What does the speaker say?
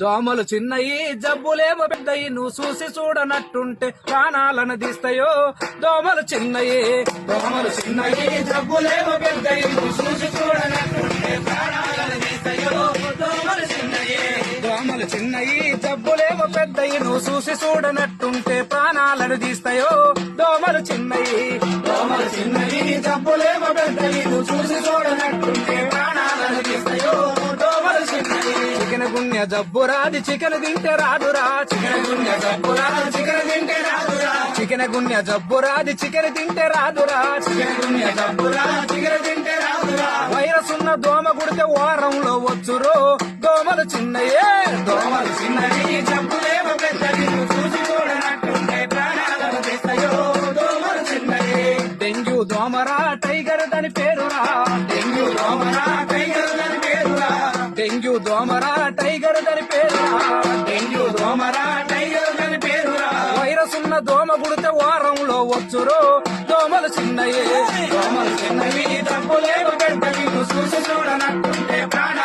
దోమలు చిన్నయి జబ్బులేమో పెద్దయి నువ్వు చూసి చూడనట్టుంటే ప్రాణాలను తీస్తాయో దోమలు చిన్నయి జబ్బులేమో పెద్దయి నువ్వు చూసి చూడనట్టుంటే ప్రాణాలను తీస్తాయో దోమలు చిన్నయి జబ్బులేమో పెద్దయి నువ్వు చూసి చూడనట్టుంటే ప్రాణాలను తీస్తాయో దోమలు చిన్నయి జబ్బులేమో పెద్దయి నువ్వు చూసి చూడనట్టుంటే ప్రాణాలను తీస్తాయో దోమలు చిన్నయి చికెన్ గున్య జబ్బు రాది చికెన్ తింటే రాదురా చికెన్ గున్య జబ్బు రాదు చికెన్ తింటే రాదురా చికెన్ గున్య జబ్బు రాది చికెన్ తింటే రాదురా చికెన్ గున్య జబ్బు రాదు చికెన్ తింటే రాదురా వైరస్ ఉన్న దోమ గుడితే వారంలో వచ్చురో దోమలు చిన్నయే జబ్బులేమో పెద్దది చూసి చూడనట్టుంటే ప్రాణాలను తీస్తాయో దోమలు చిన్నయే డెంగ్యూ దోమరా టైగర్ దాని పేరురా డెంగ్యూ దోమరా టైగర్ దాని పేరురా డెంగ్యూ దోమరా టైగర్ దాని పేరురా డెంగ్యూ దోమరా టైగర్ దాని పేరురా వైరస్ ఉన్న దోమ గుడితే వారంలో వచ్చురో దోమలు చిన్నయే జబ్బులేమో పెద్దది చూసి చూడనట్టుంటే ప్రాణ